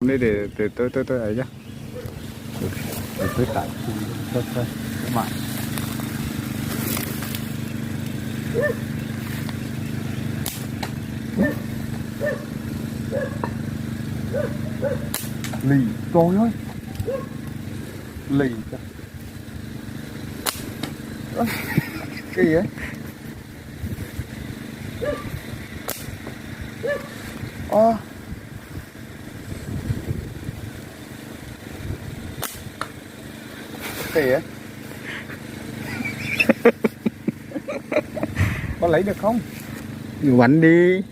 đây để tôi ấy nhá. Để tôi tải thôi các bạn. Lì, trời ơi, lì cái gì ấy. Ô, cái gì ấy. Có lấy được không? Bắn đi.